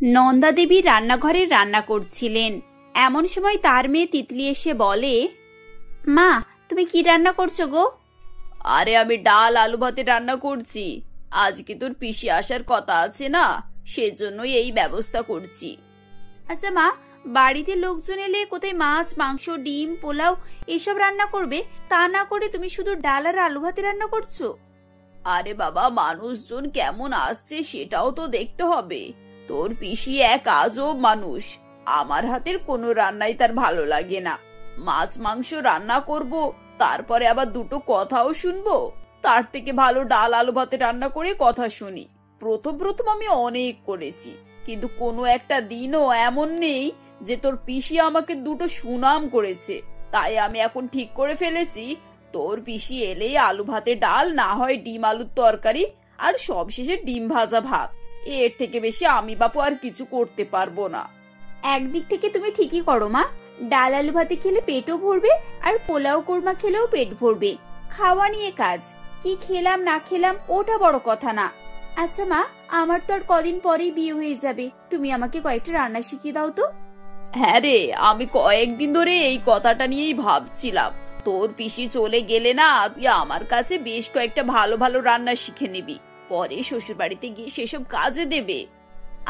নন্দা দেবী রান্নাঘরে রান্না করছিলেন। এমন সময় তার মেয়ে তিতলি এসে বলে, মা, তুমি কি রান্না করছো গো? আরে আমি ডাল আলু ভাতে রান্না করছি। আজকে তোর পিসি আসার কথা আছে না, সেজন্যই এই ব্যবস্থা করছি। আচ্ছা মা, বাড়িতে লোকজন এলে কোথায় মাছ মাংস ডিম পোলাও এসব রান্না করবে, তা না করে তুমি শুধু ডাল আর আলু ভাতে রান্না করছো? আরে বাবা, মানুষজন কেমন আসছে সেটাও তো দেখতে হবে। তোর পিসি এক আজব মানুষ, আমার হাতের কোনো রান্নাই তার ভালো লাগে না। মাছ মাংস রান্না করব, তারপরে আবার দুটো কথাও শুনবো। তার থেকে ভালো ডাল আলু ভাতে রান্না করে কথা শুনি। প্রথম প্রথম আমি অনেক করেছি, কিন্তু কোনো একটা দিনও এমন নেই যে তোর পিসি আমাকে দুটো সুনাম করেছে। তাই আমি এখন ঠিক করে ফেলেছি, তোর পিসি এলেই আলু ভাতে ডাল, না হয় ডিম আলুর তরকারি, আর সবশেষে ডিম ভাজা ভাত। এর থেকে বেশি আমি বাপু আর কিছু করতে পারবো না। একদিক থেকে তুমি ঠিকই করো মা, ডাল আলু ভাতে খেলে পেটও ভরবে, আর পোলাও কোরমা খেলেও পেট ভরবে। খাওয়া নিয়ে কাজ, কি খেলাম না খেলাম ওটা বড় কথা না। আচ্ছা মা, আমার তো আর কদিন পরেই বিয়ে হয়ে যাবে, তুমি আমাকে কয়েকটা রান্না শিখিয়ে দাও তো। হ্যাঁ রে, আমি কয়েকদিন ধরে এই কথাটা নিয়েই ভাবছিলাম। তোর পিসি চলে গেলে না, তুই আমার কাছে বেশ কয়েকটা ভালো ভালো রান্না শিখে নিবি, পরে শ্বশুর বাড়িতে গিয়ে সেসব কাজে দেবে।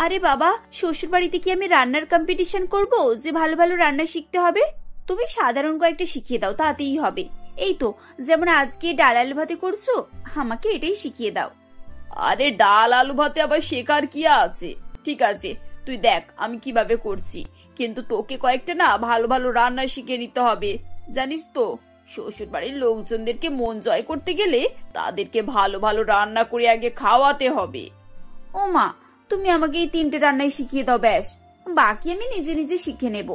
আরে বাবা, শ্বশুর বাড়িতে কি আমি রান্নার কম্পিটিশন করব যে ভালো ভালো রান্না শিখতে হবে? তুমি সাধারণ কয়েকটা শিখিয়ে দাও, তাতেই হবে। এই তো, যেমন আজকে ডাল আলু ভাতে করছো, আমাকে এটাই শিখিয়ে দাও। আরে ডাল আলু ভাতে আবার শেখার কি আছে? ঠিক আছে, তুই দেখ আমি কিভাবে করছি, কিন্তু তোকে কয়েকটা না ভালো ভালো রান্না শিখে নিতে হবে। জানিস তো, শ্বশুর বাড়ির লোকজনদেরকে মন জয় করতে গেলে তাদেরকে ভালো ভালো রান্না করে আগে খাওয়াতে হবে। ও মা, তুমি আমাকে এই 3টে রান্নাই শিখিয়ে দাও, ব্যাস, বাকি আমি নিজে নিজে শিখে নেব।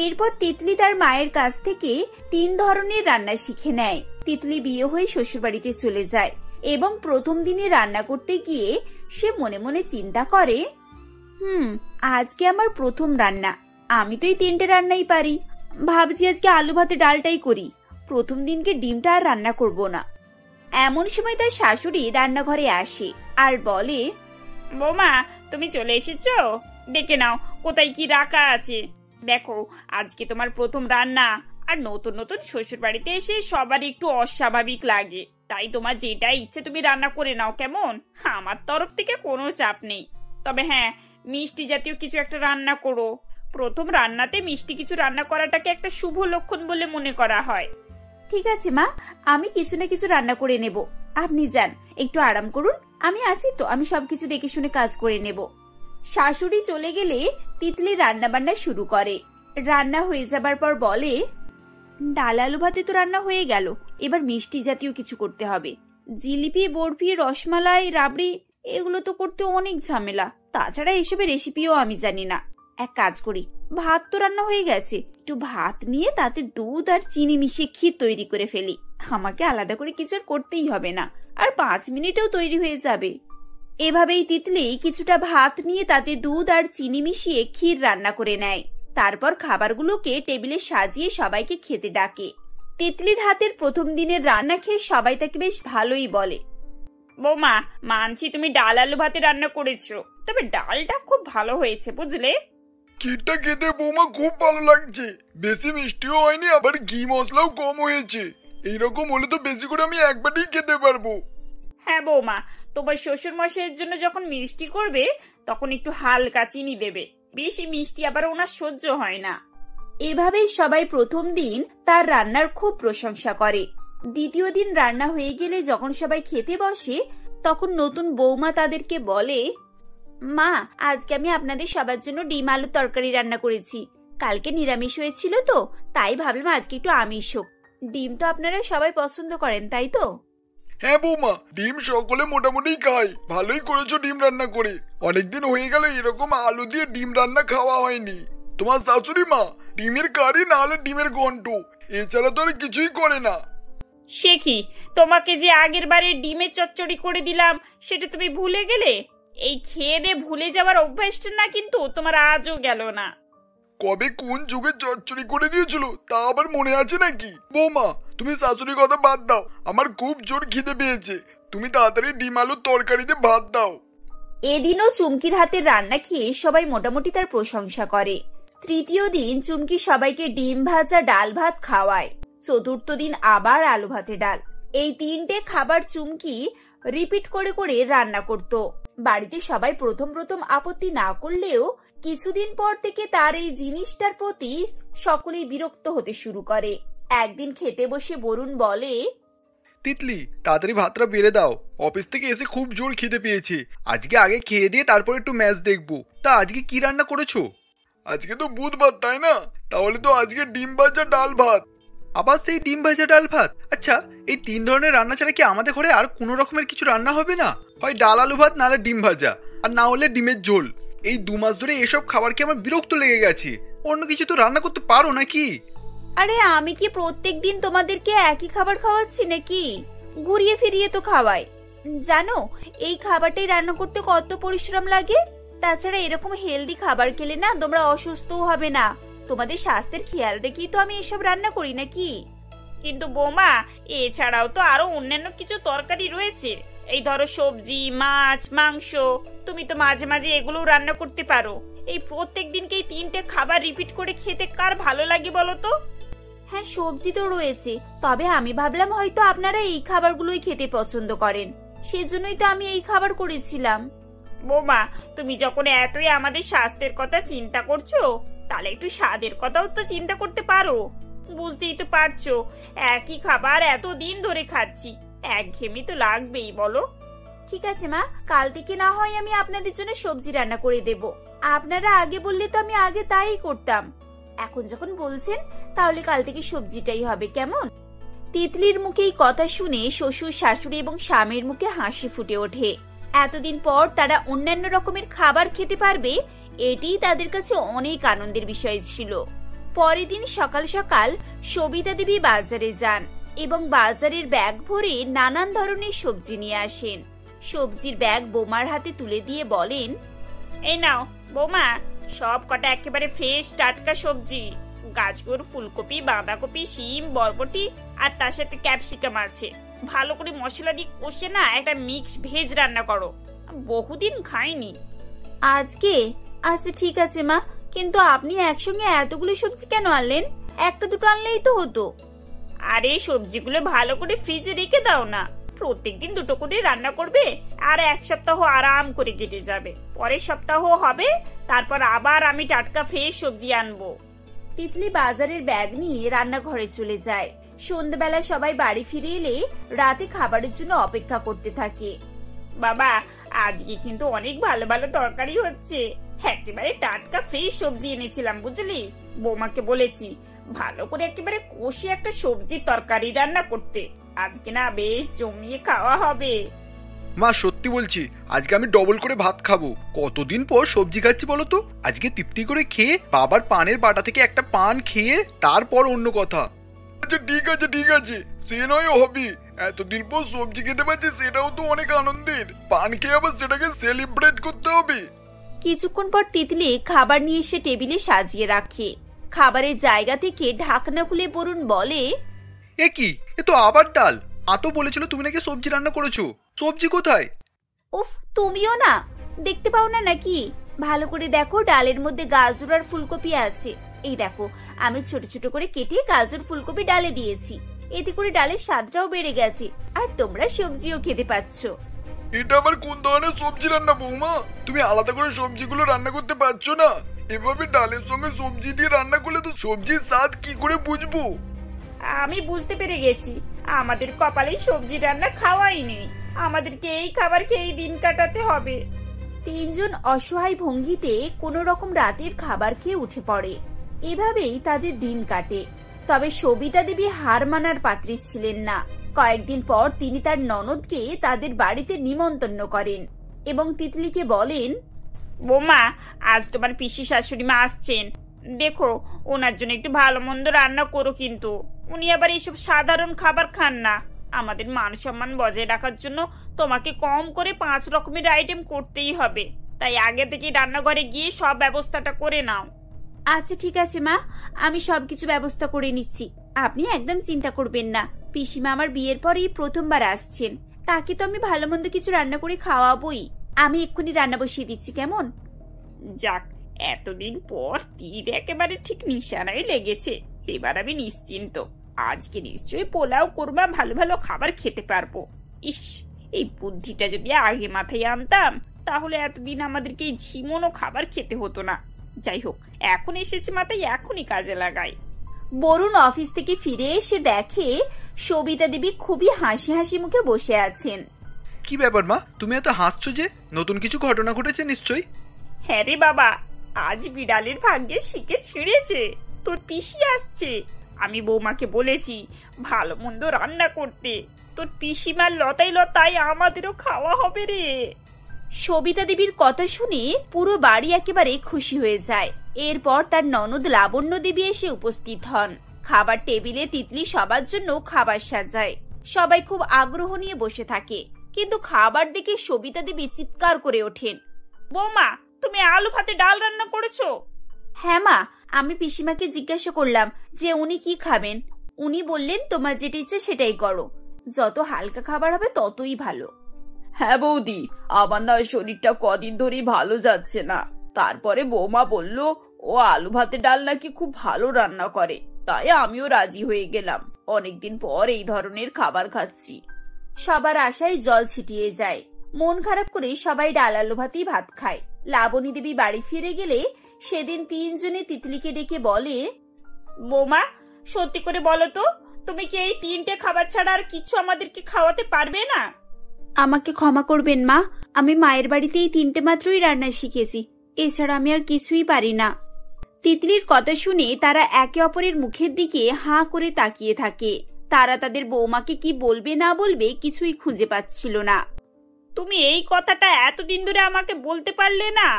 এরপর তিতলি তার মায়ের কাছ থেকে 3 ধরনের রান্না শিখে নেয়। তিতলি বিয়ে হয়ে শ্বশুর বাড়িতে চলে যায় এবং প্রথম দিনে রান্না করতে গিয়ে সে মনে মনে চিন্তা করে, আজকে আমার প্রথম রান্না, আমি তো এই 3টে রান্নাই পারি। ভাবছি আজকে আলু ভাতে ডালটাই করি, প্রথম দিনকে ডিমটা আর রান্না করব না। এমন সময় তার শাশুড়ি রান্নাঘরে আসে আর বলে, বৌমা, তুমি চলে এসেছো? দেখে নাও কোথায় কি রাখা আছে। দেখো, আজকে তোমার প্রথম রান্না, আর নতুন নতুন শ্বশুর বাড়িতে এসে সবারই একটু অস্বাভাবিক লাগে। তাই তোমার যেটা ইচ্ছে তুমি রান্না করে নাও, কেমন? আমার তরফ থেকে কোনো চাপ নেই। তবে হ্যাঁ, মিষ্টি জাতীয় কিছু একটা রান্না করো। প্রথম রান্নাতে মিষ্টি কিছু রান্না করাটাকে একটা শুভ লক্ষণ বলে মনে করা হয়। ঠিক আছে মা, আমি কিছু না কিছু রান্না করে নেব, আপনি যান, একটু আরাম করুন, আমি আছি তো, আমি সবকিছু দেখে শুনে কাজ করে নেব। শাশুড়ি চলে গেলে তিতলি রান্না বান্না শুরু করে। রান্না হয়ে যাবার পর বলে, ডাল আলু ভাতে তো রান্না হয়ে গেল, এবার মিষ্টি জাতীয় কিছু করতে হবে। জিলিপি বরফি রসমালাই রাবড়ি এগুলো তো করতে অনেক ঝামেলা, তাছাড়া এসবের রেসিপিও আমি জানি না। এক কাজ করি, ভাত তো রান্না হয়ে গেছে, একটু ভাত নিয়ে তাতে দুধ আর চিনি মিশিয়ে ক্ষীর তৈরি করে ফেলি, আমাকে আলাদা করে কিছু করতেই হবে না, আর 5 মিনিটেও তৈরি হয়ে যাবে। এভাবেই তিতলি কিছুটা ভাত নিয়ে তাতে দুধ আর চিনি মিশিয়ে ক্ষীর রান্না করে নেয়। তারপর খাবারগুলোকে টেবিলে সাজিয়ে সবাইকে খেতে ডাকে। তিতলির হাতের প্রথম দিনের রান্না খেয়ে সবাই তাকে বেশ ভালোই বলে। বৌমা, মানছি তুমি ডাল আলু ভাতে রান্না করেছো, তবে ডালটা খুব ভালো হয়েছে, বুঝলে? ক্ষীরটা খেতে বৌমা খুব ভালো লাগছে, বেশি মিষ্টিও হয়নি, আবার ঘি মশলাও কম হয়েছে। এইরকম হলে তো বেশি করে আমি একবারই খেতে পারবো। হ্যাঁ বৌমা, তোমার শ্বশুর মশাইয়ের জন্য যখন মিষ্টি করবে তখন একটু হালকা চিনি দেবে, বেশি মিষ্টি আবার ওনার সহ্য হয় না। এভাবেই সবাই প্রথম দিন তার রান্নার খুব প্রশংসা করে। দ্বিতীয় দিন রান্না হয়ে গেলে যখন সবাই খেতে বসে, তখন নতুন বৌমা তাদেরকে বলে, মা, আজকে আমি আপনাদের সবার জন্য ডিম আলুর তরকারি রান্না করেছি। কালকে নিরামিষ হয়েছিল তো, তাই ভাবলাম আজকে একটু আমিষ হোক। ডিম তো আপনারা সবাই পছন্দ করেন, তাই তো? হ্যাঁ বৌমা, ডিম সকলে মোটামুটি খায়, ভালোই করেছো ডিম রান্না করে। অনেকদিন হয়ে গেল এরকম আলু দিয়ে ডিম রান্না খাওয়া হয়নি। তোমার শাশুড়ি মা ডিমের কারি না হলে ডিমের ঘন্ট, এছাড়া তো আর কিছুই করে না। সে কি, তোমাকে যে আগের বারে ডিমের চচ্চড়ি করে দিলাম সেটা তুমি ভুলে গেলে? এই খেয়ে দিয়ে ভুলে যাওয়ার অভ্যাসটা না কিন্তু তোমার আজও গেল না। কবে কোন যুগে চচ্চড়ি করে দিয়েছিল তা আবার মনে আছে নাকি? বৌমা, তুমি শাশুড়ির কথা বাদ দাও, আমার খুব জোর খিদে পেয়েছে, তুমি তাড়াতাড়ি ডিম আলুর তরকারিতে ভাত দাও। এদিনও চুমকির হাতের রান্না খেয়ে সবাই মোটামুটি তার প্রশংসা করে। তৃতীয় দিন চুমকি সবাইকে ডিম ভাজা ডাল ভাত খাওয়ায়। চতুর্থ দিন আবার আলু ভাতে ডাল। এই 3টে খাবার চুমকি রিপিট করে করে রান্না করত। বাড়িতে সবাই প্রথম প্রথম আপত্তি না করলেও কিছুদিন পর থেকে তার এই জিনিসটার প্রতি সকলেই বিরক্ত হতে শুরু করে। একদিন খেতে বসে বরুণ বলে, তিতলি, তাড়াতাড়ি ভাতটা বেড়ে দাও, অফিস থেকে এসে খুব জোর খিদে পেয়েছে। আজকে আগে খেয়ে দিয়ে তারপর একটু ম্যাচ দেখবো। তা আজকে কি রান্না করেছো? আজকে তো বুধবার, তাই না? তাহলে তো আজকে ডিম ভাজা ডাল ভাত। আবার সেই ডিম ভাজা ডাল ভাত? আচ্ছা, এই 3 ধরনের রান্না ছাড়া কি আমাদের ঘরে আর কোনো রকমের কিছু রান্না হবে না? হয় ডাল আলু ভাত, নাহলে ডিম ভাজা, আর না হলে ডিমের ঝোল। এই 2 মাস ধরে এসব খাবার কি আমার বিরক্ত লেগে গেছে। অন্য কিছু তো রান্না করতে পারো নাকি? আরে আমি কি প্রত্যেক দিন তোমাদেরকে একই খাবার খাওয়াচ্ছি নাকি? ঘুরিয়ে ফিরিয়ে তো খাওয়াই। জানো এই খাবারটাই রান্না করতে কত পরিশ্রম লাগে? তাছাড়া এরকম হেলদি খাবার খেলে না তোমরা অসুস্থও হবে না। তোমাদের স্বাস্থ্যের খেয়াল রেখেই তো আমি এসব রান্না করি নাকি? কিন্তু বৌমা, এছাড়াও তো আরো অন্যান্য কিছু তরকারি রয়েছে। এই ধরো সবজি, মাছ, মাংস। তুমি তো মাঝে মাঝে এগুলো রান্না করতে পারো। এই প্রত্যেক দিনকে এই 3টে খাবার রিপিট করে খেতে কার ভালো লাগে বলো তো? হ্যাঁ, সবজি তো রয়েছে, তবে আমি ভাবলাম হয়তো আপনারা এই খাবারগুলোই খেতে পছন্দ করেন, সেজন্যই তো আমি এই খাবার করেছিলাম। বৌমা, তুমি যখন এতই আমাদের স্বাস্থ্যের কথা চিন্তা করছো, তাহলে একটু স্বাদের কথাও তো চিন্তা করতে পারো। বুঝতেই তো পারছো, একই খাবার এতদিন ধরে খাচ্ছি, একঘেয়েমি তো লাগবেই বলো। ঠিক আছে মা, কাল থেকে না হয় আমি আপনাদের জন্য সবজি রান্না করে দেব। আপনারা আগে বললে তো আমি আগে তাই করতাম। এখন যখন বলছেন তাহলে কাল থেকে সবজিটাই হবে, কেমন? তিতলির মুখে এই কথা শুনে শ্বশুর, শাশুড়ি এবং স্বামীর মুখে হাসি ফুটে ওঠে। এতদিন পর তারা অন্যান্য রকমের খাবার খেতে পারবে, এটিই তাদের কাছে অনেক আনন্দের বিষয় ছিল। পরের দিন সকাল সকাল সবিতা দেবী বাজারে যান এবং বাজারের ব্যাগ ভরে নানান ধরনের সবজি নিয়ে আসেন। সবজির ব্যাগ বোমার হাতে তুলে দিয়ে বলেন, এই নাও বৌমা, সব কটা একেবারে ফ্রেশ টাটকা সবজি। গাজর, ফুলকপি, বাঁধাকপি, শিম, বরবটি আর তার সাথে ক্যাপসিকাম আছে। ভালো করে মশলা দিয়ে কষে না একটা মিক্স ভেজ রান্না করো, বহুদিন খাইনি। আজকে? আচ্ছা ঠিক আছে মা, কিন্তু আপনি একসঙ্গে এতগুলো সবজি কেন আনলেন? একটা দুটো আনলেই তো হতো। আরে সবজিগুলো ভালো করে ফ্রিজে রেখে দাও না। প্রত্যেকদিন 2টো করে রান্না করবে আর 1 সপ্তাহ আরাম করে কেটে যাবে। পরের সপ্তাহ হবে, তারপর আবার আমি টাটকা ফ্রেশ সবজি আনবো। তিতলি বাজারের ব্যাগ নিয়ে রান্নাঘরে চলে যায়। সন্ধ্যাবেলা সবাই বাড়ি ফিরে এলে রাতে খাবারের জন্য অপেক্ষা করতে থাকে। বাবা, আজকে কিন্তু অনেক ভালো ভালো তরকারি হচ্ছে। একেবারে টাটকা ফ্রেশ সবজি এনেছিলাম, বুঝলি? বৌমাকে বলেছি ভালো করে একেবারে কষে একটা সবজির তরকারি রান্না করতে। আজকে না বেশ জমিয়ে খাওয়া হবে। মা, সত্যি বলছি, আজকে আমি ডবল করে ভাত খাবো। কতদিন পর সবজি খাচ্ছি বলো তো? আজকে তৃপ্তি করে খেয়ে বাবার পানের বাটা থেকে একটা পান খেয়ে তারপর অন্য কথা। আচ্ছা ঠিক আছে ঠিক আছে, সে নয় হবি। এতদিন পর সবজি খেতে পাচ্ছি, সেটাও তো অনেক আনন্দের। পান খেয়ে আবার সেটাকে সেলিব্রেট করতে হবে। কিছুক্ষণ পর তিতলি খাবার নিয়ে এসে টেবিলে সাজিয়ে রাখে। খাবারের জায়গা থেকে ঢাকনা খুলে বরুণ বলে, এ কি, এ তো আবার ডাল। মা তো বলেছিল তুমি নাকি সবজি রান্না করেছো, সবজি কোথায়? উফ, তুমিও না দেখতে পাও না নাকি? ভালো করে দেখো, ডালের মধ্যে গাজর আর ফুলকপি আছে। এই দেখো, আমি ছোট ছোট করে কেটে গাজর ফুলকপি ডালে দিয়েছি। এতে করে ডালের স্বাদটাও বেড়ে গেছে, আর তোমরা সবজিও খেতে পাচ্ছ। এটা আবার কোন ধরনের সবজি রান্না বৌমা? তুমি আলাদা করে সবজিগুলো রান্না করতে পারছো না? এভাবে ডালের সঙ্গে সবজি দিয়ে রান্না করলে তো সবজির স্বাদ কি করে বুঝবো? আমি বুঝতে পেরে গেছি, আমাদের কপালে সবজি রান্না খাওয়াই নেই। আমাদেরকে এই খাবার খেয়ে দিন কাটাতে হবে। 3 জন অসহায় ভঙ্গিতে কোনো রকম রাতের খাবার খেয়ে উঠে পড়ে। এভাবেই তাদের দিন কাটে। তবে সবিতা দেবী হার মানার পাত্রী ছিলেন না। কয়েকদিন পর তিনি তার ননদকে তাদের বাড়িতে নিমন্ত্রণ করেন এবং তিতলিকে বলেন, বৌমা, আজ তোমার পিসি শাশুড়ি মা আসছেন। দেখো, ওনার জন্য একটু ভালো মন্দ রান্না করো, কিন্তু উনি আবার এইসব সাধারণ খাবার খান না। আমাদের মান সম্মান বজায় রাখার জন্য তোমাকে কম করে 5 রকমের আইটেম করতেই হবে। তাই আগে থেকে রান্নাঘরে গিয়ে সব ব্যবস্থাটা করে নাও। আচ্ছা ঠিক আছে মা, আমি সবকিছু ব্যবস্থা করে নিচ্ছি। আপনি একদম চিন্তা করবেন না। পিসিমা আমার বিয়ের পরেই প্রথমবার আসছেন, তাকে তো আমি ভালো মন্দ কিছু রান্না করে খাওয়াবোই। আমি এক্ষুনি রান্না বসিয়ে দিচ্ছি, কেমন? যাক, এতদিন পর তীর একেবারে ঠিক নিশানায় লেগেছে। এবার আমি নিশ্চিন্ত। আজকে নিশ্চয়ই পোলাও কোরমা ভালো ভালো খাবার খেতে পারবো। ইস, এই বুদ্ধিটা যদি আগে মাথায় আনতাম তাহলে এতদিন আমাদেরকে এই ঝিমনো খাবার খেতে হতো না। যাই হোক, এখন এসেছে মাথায়, এখনই কাজে লাগাই। বরুণ অফিস থেকে ফিরে এসে দেখে সবিতা দেবী খুবই হাসি হাসি মুখে বসে আছেন। কি ব্যাপার মা, তুমি এত হাসছো যে? নতুন কিছু ঘটনা ঘটেছে নিশ্চয়ই। হ্যাঁ রে বাবা, আজ বিড়ালের ভাগ্যে শিকে ছিঁড়েছে। তোর পিসি আসছে। আমি বৌমাকে বলেছি ভালো মন্দ রান্না করতে। তোর পিসিমার লতাই লতায় আমাদেরও খাওয়া হবে রে। সবিতা দেবীর কথা শুনে পুরো বাড়ি একেবারে খুশি হয়ে যায়। এরপর তার ননদ লাবণ্য দেবী এসে উপস্থিত হন। খাবার টেবিলে তিতলি সবার জন্য খাবার সাজায়। সবাই খুব আগ্রহ নিয়ে বসে থাকে, কিন্তু খাবার দেখে সবিতা দেবী চিৎকার করে ওঠেন, বৌমা, তুমি আলু ভাতে ডাল রান্না করেছো? হ্যাঁ মা, আমি পিসিমাকে জিজ্ঞাসা করলাম যে উনি কি খাবেন। উনি বললেন তোমার যেটা ইচ্ছে সেটাই করো, যত হালকা খাবার হবে ততই ভালো। হ্যাঁ বৌদি, আমার না শরীরটা কদিন ধরেই ভালো যাচ্ছে না। তারপরে বৌমা বলল ও আলু ভাতে ডাল নাকি খুব ভালো রান্না করে, তাই আমিও রাজি হয়ে গেলাম। অনেকদিন পর এই ধরনের খাবার খাচ্ছি। সবার আশায় জল ছিটিয়ে যায়। মন খারাপ করে সবাই ডাল আলু ভাতেই ভাত খায়। লাবণী দেবী বাড়ি ফিরে গেলে সেদিন তিনজনে তিতলিকে ডেকে বলে, বৌমা, সত্যি করে বলো তো, তুমি কি এই 3টে খাবার ছাড়া আর কিছু আমাদেরকে খাওয়াতে পারবে না? আমাকে ক্ষমা করবেন মা, আমি মায়ের বাড়িতে এই 3টে মাত্রই রান্না শিখেছি, এছাড়া আমি আর কিছুই পারি না। তিতলির কথা শুনে তারা একে অপরের মুখের দিকে হাঁ করে তাকিয়ে থাকে। তারা তাদের বৌমাকে কি বলবে না বলবে কিছুই খুঁজে পাচ্ছিল না। তুমি এই কথাটা এতদিন ধরে আমাকে বলতে পারলে না?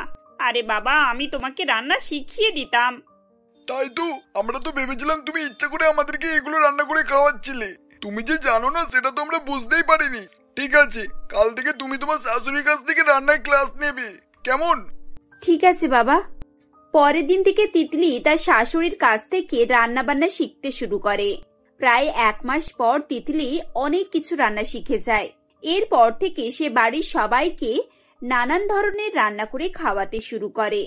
আরে বাবা, আমি তোমাকে রান্না শিখিয়ে দিতাম। তাই তো, আমরা তো ভেবেছিলাম তুমি ইচ্ছা করে আমাদেরকে এগুলো রান্না করে খাওয়াচ্ছিলে। তুমি যে জানো না সেটা তো আমরা বুঝতেই পারিনি। ঠিক আছে, কাল থেকে তুমি তোমার শাশুড়ির কাছ থেকে রান্নার ক্লাস নেবে, কেমন? ঠিক আছে বাবা। পরের দিন থেকে তিতলি তার শাশুড়ির কাছ থেকে রান্না বান্না শিখতে শুরু করে। প্রায় 1 মাস পর তিতলি অনেক কিছু রান্না শিখে যায়। এরপর থেকে সে বাড়ির সবাইকে নানান ধরনের রান্না করে খাওয়াতে শুরু করে।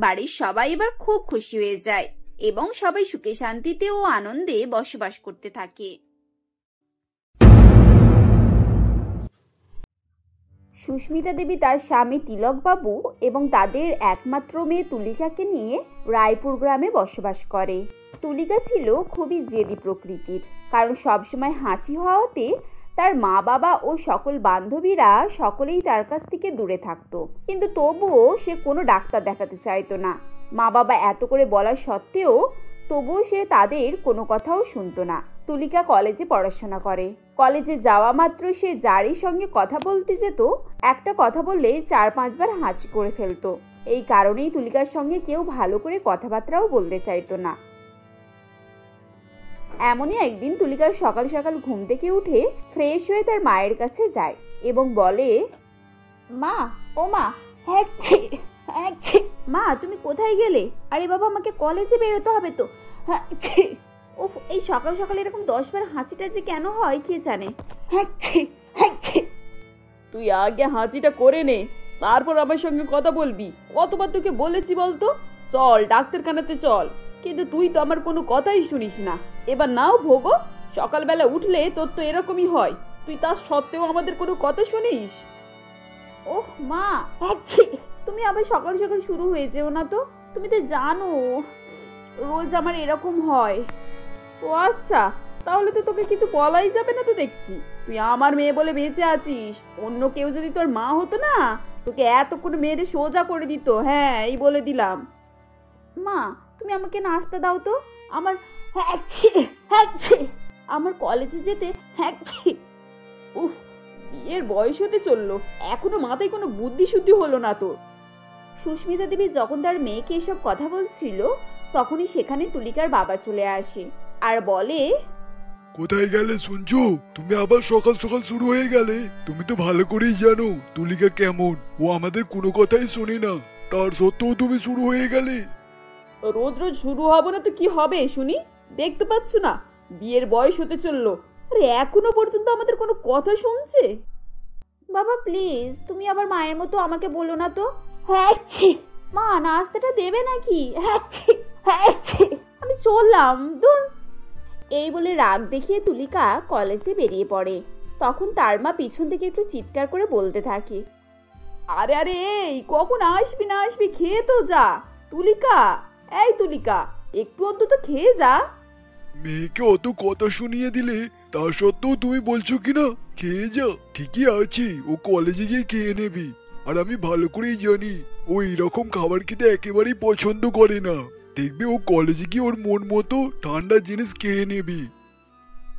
বাড়ির সবাই এবার খুব খুশি হয়ে যায় এবং সবাই সুখে শান্তিতে ও আনন্দে বসবাস করতে থাকে। সুস্মিতা দেবী তার স্বামী তিলক বাবু এবং তাদের একমাত্র মেয়ে তুলিকাকে নিয়ে রায়পুর গ্রামে বসবাস করে। তুলিকা ছিল খুবই জেদি প্রকৃতির, কারণ সবসময় হাঁচি হওয়াতে তার মা বাবা ও সকল বান্ধবীরা সকলেই তার কাছ থেকে দূরে থাকতো। কিন্তু তবুও সে কোনো ডাক্তার দেখাতে চাইতো না। মা বাবা এত করে বলা সত্ত্বেও তবুও সে তাদের কোনো কথাও শুনতো না। তুলিকা কলেজে পড়াশোনা করে। কলেজে যাওয়া মাত্র সে যারই সঙ্গে কথা বলতে যেত, একটা কথা বললে 4-5 বার হাঁচি করে ফেলতো। এই কারণেই তুলিকার সঙ্গে কেউ ভালো করে কথাবার্তাও বলতে চাইতো না। এমনই একদিন তুলিকা সকাল সকাল ঘুম থেকে উঠে ফ্রেশ হয়ে তার মায়ের কাছে যায় এবং বলে, মা, ও মা, মা তুমি কোথায় গেলে? আরে বাবা, আমাকে কলেজে বেরোতে হবে তো। উফ, এই সকাল সকাল এরকম 10 বার হাঁচিটা যে কেন হয় কে জানে। তুই আগে হাঁচিটা করে নে, তারপর আমার সঙ্গে কথা বলবি। কতবার তোকে বলেছি বলতো, চল ডাক্তারখানাতে চল, কিন্তু তুই তো আমার কোনো কথাই শুনিস না। এবার নাও ভোগো, সকালবেলা উঠলে তোর তো এরকমই হয়, তুই তার সত্ত্বেও আমাদের কোনো কথা শুনিস? ওহ মা, তুমি আবার সকাল সকাল শুরু হয়ে যেও না তো। তুমি তো জানো রোজ আমার এরকম হয়। ও আচ্ছা, তাহলে তো তোকে কিছু বলাই যাবে না তো দেখছি। তুই আমার মেয়ে বলে বেঁচে আছিস, অন্য কেউ যদি তোর মা হতো না তোকে এতক্ষণ মেয়েরে সোজা করে দিত। হ্যাঁ, এই বলে দিলাম। মা, তুমি আমাকে নাস্তা দাও তো, আমার আমার কলেজে যেতে। উফ, বিয়ের বয়স হতে চললো, এখনো মাথায় কোনো বুদ্ধি শুদ্ধি হলো না তোর। সুস্মিতা দেবী যখন তার মেয়েকে এসব কথা বলছিল তখনই সেখানে তুলিকার বাবা চলে আসে আর বলে, কোথায় গেলে শুনছো? তুমি আবার সকাল সকাল শুরু হয়ে গেলে। তুমি তো ভালো করেই জানো তুলিকা কেমন, ও আমাদের কোনো কথাই শোনে না, তার সত্ত্বেও তুমি শুরু হয়ে গেলে। রোজ রোজ শুরু হবো না তো কি হবে শুনি? দেখতে পাচ্ছ না বিয়ের বয়স হতে চললো, আরে এখনো পর্যন্ত আমাদের কোনো কথা শুনছে? বাবা প্লিজ তুমি আবার মায়ের মতো আমাকে বলো না তো। হ্যাঁ মা, নাস্তাটা দেবে নাকি? হ্যাঁ আমি চললাম, দূর। এই বলে রাগ দেখিয়ে তুলিকা কলেজে বেরিয়ে পড়ে। তখন তার মা পিছন থেকে একটু চিৎকার করে বলতে থাকে, আরে আরে এই কখন আসবি না আসবি, খেয়ে তো যা। তুলিকা, এই তুলিকা, একটু অন্তত খেয়ে যা। মেয়েকে অত কথা শুনিয়ে দিলে তা সত্ত্বেও তুমি বলছো কিনা খেয়ে যা? ঠিকই আছে, ও কলেজে গিয়ে খেয়ে নেবি। আর আমি ভালো করেই জানি ও এরকম খাবার খেতে একেবারেই পছন্দ করে না। দেখবে ও কলেজে গিয়ে ওর মন মতো ঠান্ডা জিনিস খেয়ে নেবি।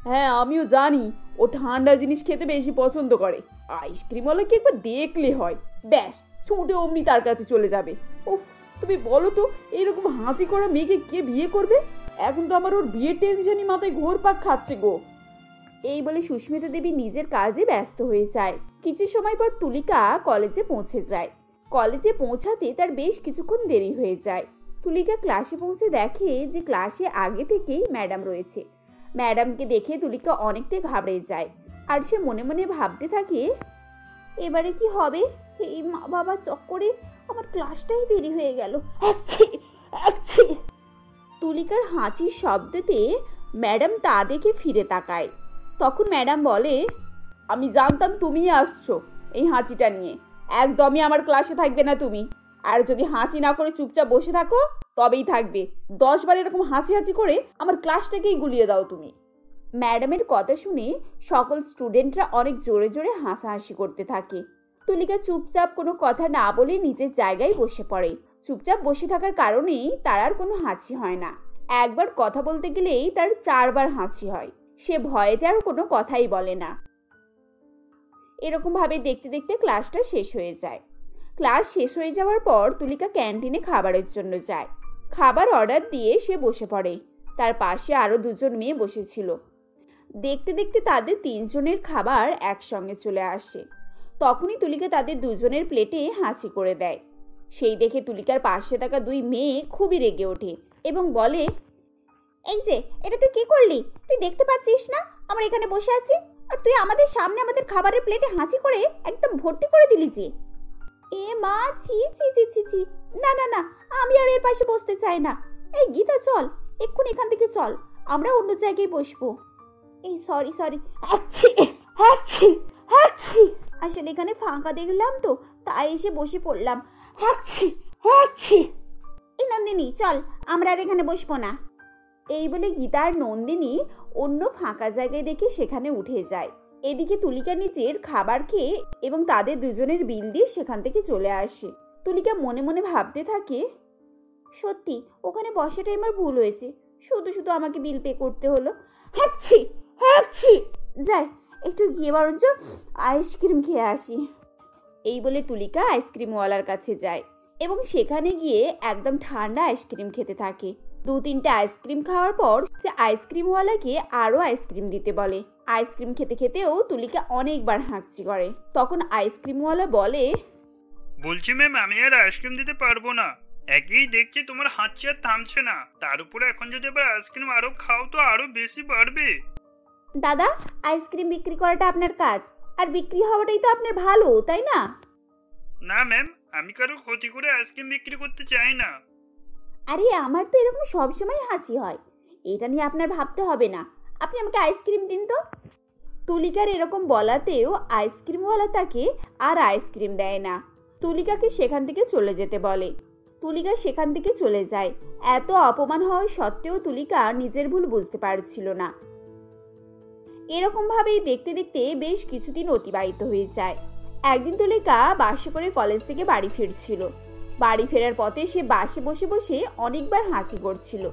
হ্যাঁ আমিও জানি ও ঠান্ডা জিনিস খেতে বেশি পছন্দ করে। আইসক্রিমওয়ালাকে একবার দেখলে হয়, ব্যাস ছুটে অমনি তার কাছে চলে যাবে। উফ, তুমি বলো তো এইরকম হাঁচি করা মেয়েকে কে বিয়ে করবে? এখন তো আমার ওর বিয়ের টেনশনই মাথায় ঘোরপাক খাচ্ছে গো। এই বলে সুস্মিতা দেবী নিজের কাজে ব্যস্ত হয়ে যায়। কিছু সময় পর তুলিকা কলেজে পৌঁছে যায়। কলেজে পৌঁছাতে তার বেশ কিছুক্ষণ দেরি হয়ে যায়। তুলিকা ক্লাসে পৌঁছে দেখে যে ক্লাসে আগে থেকেই ম্যাডাম রয়েছে। ম্যাডামকে দেখে তুলিকা অনেকটাই ঘাবড়ে যায়। আর সে মনে মনে ভাবতে থাকে, এবারে কি হবে? এই মা বাবা চক্করে আমার ক্লাসটাই দেরি হয়ে গেল। তুলিকার হাঁচির শব্দতে ম্যাডাম তা দেখে ফিরে তাকায়। তখন ম্যাডাম বলে, আমি জানতাম তুমিই আসছো এই হাঁচিটা নিয়ে। একদমই আমার ক্লাসে থাকবে না তুমি। আর যদি হাঁচি না করে চুপচাপ বসে থাকো তবেই থাকবে। 10 বার এরকম হাঁচি হাঁচি করে আমার ক্লাসটাকেই গুলিয়ে দাও তুমি। ম্যাডামের কথা শুনে সকল স্টুডেন্টরা অনেক জোরে জোরে হাসাহাসি করতে থাকে। তুলিকা চুপচাপ কোনো কথা না বলে নিজের জায়গায় বসে পড়ে। চুপচাপ বসে থাকার কারণেই তার আর কোনো হাঁচি হয় না। একবার কথা বলতে গেলেই তার 4 বার হাঁচি হয়। সে ভয়েতে আর কোনো কথাই বলে না। এরকম ভাবে দেখতে দেখতে ক্লাসটা শেষ হয়ে যায়। ক্লাস শেষ হয়ে যাওয়ার পর তুলিকা ক্যান্টিনে খাবারের জন্য যায়। খাবার অর্ডার দিয়ে সে বসে পড়ে। তার পাশে আরো 2জন মেয়ে বসেছিল। দেখতে দেখতে তাদের 3 জনের খাবার একসঙ্গে চলে আসে। তখনই তুলিকা তাদের 2 জনের প্লেটে হাসি করে দেয়। সেই দেখে তুলিকার পাশে থাকা 2 মেয়ে খুবই রেগে ওঠে এবং বলে, এই যে এটা তুই কি করলি? তুই দেখতে পাচ্ছিস না আমরা এখানে বসে আছি, আর তুই আমাদের সামনে আমাদের খাবারের প্লেটে হাসি করে একদম ভর্তি করে দিলি যে। এ মা, ছি ছি ছি ছি ছি, না না না, আমি আর এর পাশে বসতে চাই না। এই গীতা চল, এক্ষুনি এখান থেকে চল, আমরা অন্য জায়গায় বসবো। এই সরি, আসলে এখানে ফাঁকা দেখলাম তো তাই এসে বসে পড়লাম। এই নন্দিনী চল, আমরা আর এখানে বসবো না। এই বলে গীতা আর নন্দিনী অন্য ফাঁকা জায়গায় দেখে সেখানে উঠে যায়। এদিকে তুলিকা নিজের খাবার খেয়ে এবং তাদের 2 জনের বিল দিয়ে সেখান থেকে চলে আসে। তুলিকা মনে মনে ভাবতে থাকে, সত্যি ওখানে বসাটাই আমার ভুল হয়েছে, শুধু শুধু আমাকে বিল পে করতে হলো। যাই একটু গিয়ে বরঞ্চ আইসক্রিম খেয়ে আসি। এই বলে তুলিকা আইসক্রিমওয়ালার কাছে যায় এবং সেখানে গিয়ে একদম ঠান্ডা আইসক্রিম খেতে থাকে। 2-3টে আইসক্রিম খাওয়ার পর সে আইসক্রিমওয়ালাকে আরো আইসক্রিম দিতে বলে। আইসক্রিম খেতে খেতেও তুলিকা অনেকবার হাঁচি করে। তখন আইসক্রিমওয়ালা বলে, বলছি ম্যাম, আমি আর আইসক্রিম দিতে পারবো না। একেই দেখছি তোমার হাঁচি আর থামছে না, তার উপরে এখন যদি আবার আইসক্রিম আরো খাও তো আরো বেশি বাড়বে। দাদা, আইসক্রিম বিক্রি করাটা আপনার কাজ, আর বিক্রি হওয়াটাই তো আপনার ভালো, তাই না? না ম্যাম, আমি কারো ক্ষতি করে আইসক্রিম বিক্রি করতে চাই না। আরে আমার তো এরকম সবসময় হাঁচি হয়, এটা নিয়ে আপনার ভাবতে হবে না। আপনি আমাকে আইসক্রিম দিন তো। তুলিকার এরকম বলাতেও আইসক্রিমওয়ালা তাকে আর আইসক্রিম দেয় না। তুলিকাকে সেখান থেকে চলে যেতে বলে। তুলিকা সেখান থেকে চলে যায়। এত অপমান হওয়া সত্ত্বেও তুলিকা নিজের ভুল বুঝতে পারছিল না। এরকম ভাবেই দেখতে দেখতে বেশ কিছুদিন অতিবাহিত হয়ে যায়। একদিন তুলিকা বাসে করে কলেজ থেকে বাড়ি ফিরছিল। বাড়ি ফেরার পথে সে বাসে বসে বসে অনেকবার হাসি করছিল,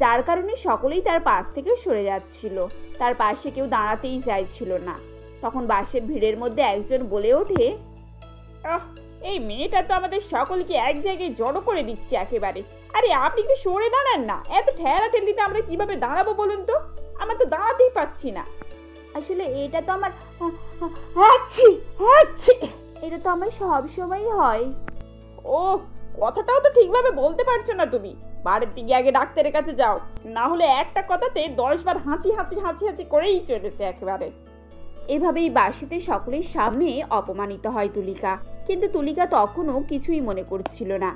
যার কারণে সকলেই তার পাশ থেকে সরে যাচ্ছিল। তার পাশে কেউ দাঁড়াতেই চাইছিল না। তখন বাসের ভিড়ের মধ্যে একজন বলে ওঠে, এই মেয়েটা তো আমাদের সকলকে এক জায়গায় জড়ো করে দিচ্ছে একেবারে। আরে আপনি কি সরে দাঁড়ান না? এত ঠেলা ঠেলিতে আমরা কিভাবে দাঁড়াবো বলুন তো? আমরা তো দাঁড়াতেই পাচ্ছি না। আসলে এটা তো আমার এটা তো আমার সব সময়ই হয়। ও, কথাটাও তো ঠিকভাবে বলতে পারছো না তুমি। বাড়ির দিকে আগে ডাক্তারের কাছে যাও, না হলে একটা কথাতে 10 বার হাঁচি করেই চলেছে একেবারে। এভাবেই বাসিতে সকলের সামনে অপমানিত হয় তুলিকা, কিন্তু তুলিকা তখনও কিছুই মনে করছিল না।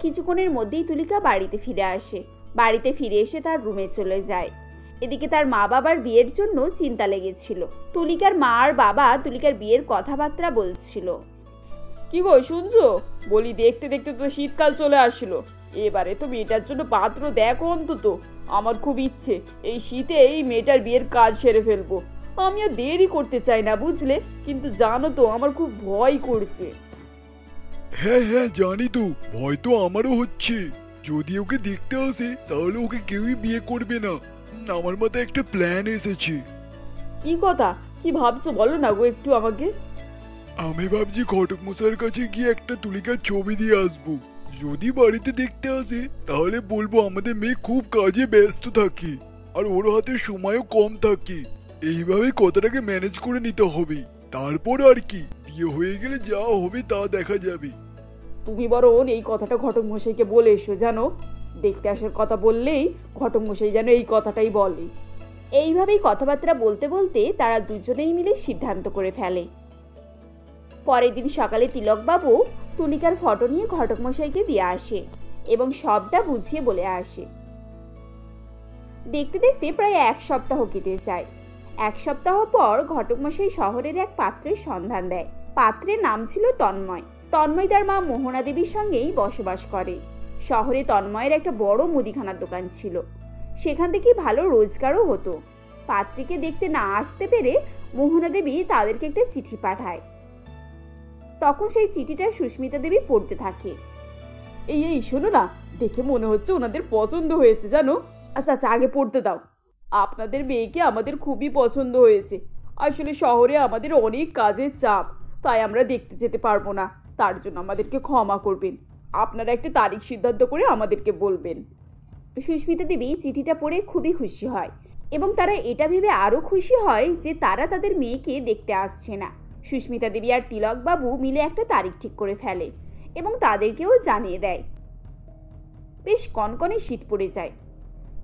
কিছুক্ষণের মধ্যেই তুলিকা বাড়িতে ফিরে আসে। বাড়িতে ফিরে এসে তার রুমে চলে যায়। এদিকে তার মা বাবার বিয়ের জন্য চিন্তা লেগেছিল। তুলিকার মা আর বাবা তুলিকার বিয়ের কথাবার্তা বলছিল। কি গো শুনছো? বলি দেখতে দেখতে তো শীতকাল চলে আসলো, এবারে তো মেয়েটার জন্য পাত্র দেখো অন্তত। আমার খুব ইচ্ছে এই শীতে এই মেয়েটার বিয়ের কাজ সেরে ফেলবো। আমি আর দেরি করতে চাই না বুঝলে, কিন্তু জানো তো আমার খুব ভয় করছে। হ্যাঁ হ্যাঁ জানি তো, ভয় তো আমারও হচ্ছে। যদি ওকে দেখতে আসে তাহলে ওকে কেউই বিয়ে করবে না। আমার মাথায় একটা প্ল্যান এসেছে। কি কথা, কি ভাবছো বলো না গো একটু আমাকে। আমি ভাবছি ঘটক মশাইয়ের কাছে গিয়ে একটা তুলিকার ছবি দিয়ে আসবো। যদি বাড়িতে দেখতে আসে তাহলে বলবো আমাদের মেয়ে খুব কাজে ব্যস্ত থাকে আর ওর হাতে সময়ও কম থাকে। এইভাবে কথাটাকে ম্যানেজ করে নিতে হবে। তারপর আর কি, বিয়ে হয়ে গেলে যা হবে তা দেখা যাবে। তুমি বরং এই কথাটা ঘটক মশাইকে বলে এসো, জানো দেখতে আসার কথা বললেই ঘটক মশাই যেন এই কথাটাই বলে। এইভাবেই কথাবার্তা বলতে বলতে তারা দুজনেই মিলে সিদ্ধান্ত করে ফেলে। পরের দিন সকালে তিলকবাবু তুলিকার ফটো নিয়ে ঘটক মশাইকে দিয়ে আসে এবং সবটা বুঝিয়ে বলে আসে। দেখতে দেখতে প্রায় 1 সপ্তাহ কেটে যায়। 1 সপ্তাহ পর ঘটক মশাই শহরের এক পাত্রের সন্ধান দেয়। পাত্রের নাম ছিল তন্ময়। তন্ময় তার মা মোহনা দেবীর সঙ্গেই বসবাস করে। শহরে তন্ময়ের একটা বড় মুদিখানার দোকান ছিল, সেখান থেকে ভালো রোজগারও হতো। পাত্রীকে দেখতে না আসতে পেরে মোহনা দেবী তাদেরকে একটা চিঠি পাঠায়। তখন সেই চিঠিটা সুস্মিতা দেবী পড়তে থাকে। এই শোনো না, দেখে মনে হচ্ছে ওনাদের পছন্দ হয়েছে জানো। আচ্ছা আচ্ছা আগে পড়তে দাও। আপনাদের মেয়েকে আমাদের খুবই পছন্দ হয়েছে। আসলে শহরে আমাদের অনেক কাজের চাপ, তাই আমরা দেখতে যেতে পারবো না। তার জন্য আমাদেরকে ক্ষমা করবেন। আপনারা একটা তারিখ সিদ্ধান্ত করে আমাদেরকে বলবেন। সুস্মিতা দেবী চিঠিটা পড়ে খুবই খুশি হয় এবং তারা এটা ভেবে আরো খুশি হয় যে তারা তাদের মেয়েকে দেখতে আসছে না। সুস্মিতা দেবী আর তিলকবাবু মিলে একটা তারিখ ঠিক করে ফেলে এবং তাদেরকেও জানিয়ে দেয়। বেশ কনকনে শীত পড়ে যায়।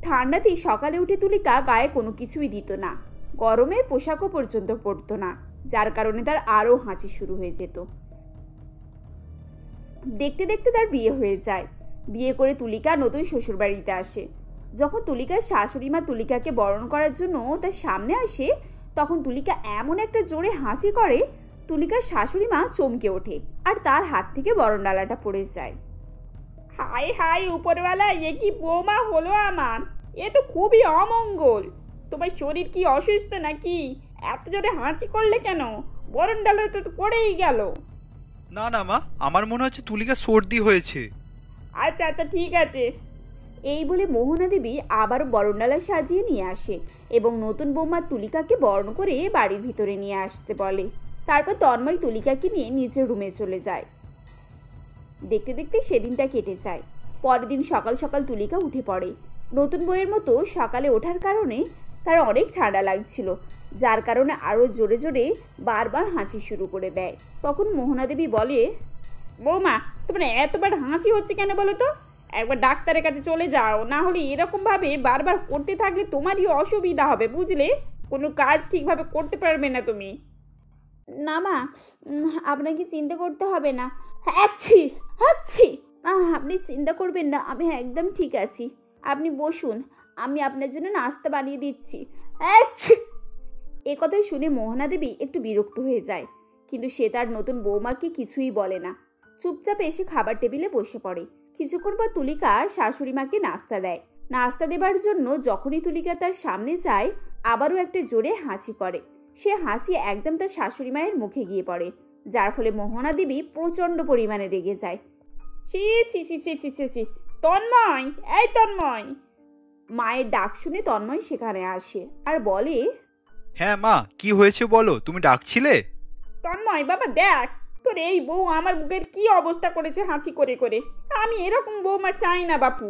ঠান্ডাতেই সকালে উঠে তুলিকা গায়ে কোনো কিছুই দিত না, গরমে পোশাকও পর্যন্ত পরতো না, যার কারণে তার আরো হাঁচি শুরু হয়ে যেত। দেখতে দেখতে তার বিয়ে হয়ে যায়। বিয়ে করে তুলিকা নতুন শ্বশুর বাড়িতে আসে। যখন তুলিকার শাশুড়ি মা তুলিকাকে বরণ করার জন্য তার সামনে আসে, তখন তুলিকা এমন একটা জোরে হাঁচি করে, তুলিকার শাশুড়ি মা চমকে ওঠে আর তার হাত থেকে বরণডালাটা পড়ে যায়। হায় হায় উপরওয়ালা, এ কি বৌমা হলো আমার! এ তো খুবই অমঙ্গল। তোমার শরীর কি অসুস্থ নাকি? এত জোরে হাঁচি করলে কেন? বরণ ডালে তো পড়েই গেল। না না মা, আমার মনে হচ্ছে তুলিকা সর্দি হয়েছে। আচ্ছা আচ্ছা ঠিক আছে। এই বলে মোহনা দেবী আবার বরণডালা সাজিয়ে নিয়ে আসে এবং নতুন বৌমা তুলিকাকে বরণ করে বাড়ির ভিতরে নিয়ে আসতে বলে। তারপর তন্ময় তুলিকাকে নিয়ে নিজের রুমে চলে যায়। দেখতে দেখতে সেদিনটা কেটে যায়। পরের দিন সকাল সকাল তুলিকা উঠে পড়ে। নতুন বইয়ের মতো সকালে ওঠার কারণে তার অনেক ঠান্ডা লাগছিল, যার কারণে আরো জোরে জোরে বারবার হাঁচি শুরু করে দেয়। তখন মোহনা দেবী বলে, বৌমা তোমার এতবার হাঁচি হচ্ছে কেন বলো তো? একবার ডাক্তারের কাছে চলে যাও, না হলে এরকম ভাবে বারবার করতে থাকলে তোমারই অসুবিধা হবে বুঝলে। কোনো কাজ ঠিকভাবে করতে পারবে না তুমি। না মা, আপনাকে চিন্তা করতে হবে না। হাঁচি হাঁচি, আপনি চিন্তা করবেন না, আমি একদম ঠিক আছি। আপনি বসুন, আমি আপনার জন্য নাস্তা বানিয়ে দিচ্ছি। এ কথা শুনে মোহনা দেবী একটু বিরক্ত হয়ে যায়, কিন্তু সে তার নতুন বৌমাকে কিছুই বলে না। চুপচাপ এসে খাবার টেবিলে বসে পড়ে। কিছুক্ষণ পর তুলিকা শাশুড়ি মাকে নাস্তা দেয়। নাস্তা দেবার জন্য যখনই তুলিকা তার সামনে যায়, আবারও একটা জোরে হাঁচি করে। সে হাসি একদম তার শাশুড়ি মায়ের মুখে গিয়ে পড়ে, যার ফলে মোহনা দেবী প্রচন্ড পরিমাণে রেগে যায়। ছি ছি ছি ছি ছি ছি ছি, তন্ময়, এই তন্ময়! মায়ের ডাক শুনে তন্ময় সেখানে আসে আর বলে, হ্যাঁ মা, কি হয়েছে বলো, তুমি ডাকছিলে? তন্ময় বাবা দেখ, তোর এই বউ আমার বুকের কি অবস্থা করেছে হাঁচি করে করে। আমি এরকম বৌমা চাই না বাপু।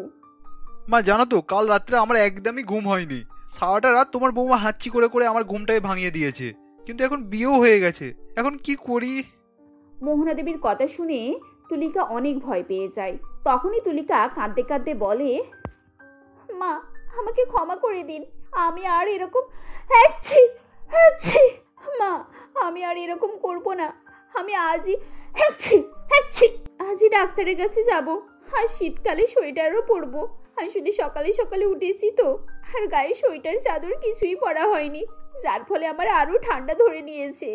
মা জানো তো, কাল রাত্রে আমার একদমই ঘুম হয়নি। সারাটা রাত তোমার বৌমা হাঁচি করে করে আমার ঘুমটাই ভাঙিয়ে দিয়েছে। কিন্তু এখন বিয়েও হয়ে গেছে, এখন কি করি? মোহনা দেবীর কথা শুনে তুলিকা অনেক ভয় পেয়ে যায়। তখনই তুলিকা কাঁদতে কাঁদতে বলে, মা আমাকে ক্ষমা করে দিন, আমি আর এরকম হ্যাঁছি। মা, আমি আর এরকম করব না। আমি আজই ডাক্তারের কাছে যাব। আর শীতকালে সোয়েটারও পরবো। শুধু সকালে সকালে উঠেছি তো, আর গায়ে সোয়েটার চাদর কিছুই পরা হয়নি, যার ফলে আমার আরো ঠান্ডা ধরে নিয়েছে।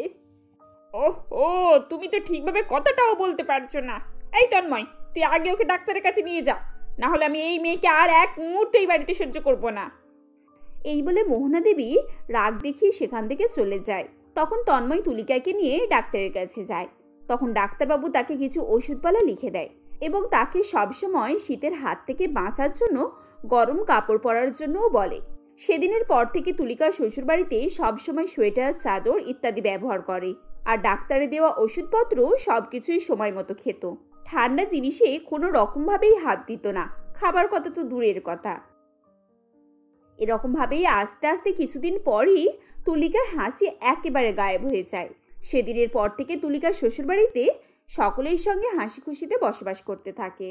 ও তুমি তো ঠিকভাবে কথাটাও বলতে পারছো না। এই তন্ময়, তুই আগে ওকে ডাক্তারের কাছে নিয়ে যা, না হলে আমি এই মেয়েকে আর এক মুহূর্তে এই বাড়িতে সহ্য করব না। এই বলে মোহনা দেবী রাগ দেখিয়ে সেখান থেকে চলে যায়। তখন তন্ময় তুলিকাকে নিয়ে ডাক্তারের কাছে যায়। তখন ডাক্তারবাবু তাকে কিছু ওষুধপালা লিখে দেয় এবং তাকে সবসময় শীতের হাত থেকে বাঁচার জন্য গরম কাপড় পরার জন্যও বলে। সেদিনের পর থেকে তুলিকা শ্বশুরবাড়িতে সবসময় সোয়েটার, চাদর ইত্যাদি ব্যবহার করে, আর ডাক্তারে দেওয়া ওষুধপত্র সবকিছুই সময় মতো খেত। ঠান্ডা জিনিসে কোনো রকম ভাবেই হাত দিত না, খাবার কথা তো দূরের কথা। এরকম ভাবেই আস্তে আস্তে কিছুদিন পরই তুলিকার হাসি একেবারে গায়েব হয়ে যায়। সেদিনের পর থেকে তুলিকার শ্বশুরবাড়িতে সকলের সঙ্গে হাসি খুশিতে বসবাস করতে থাকে।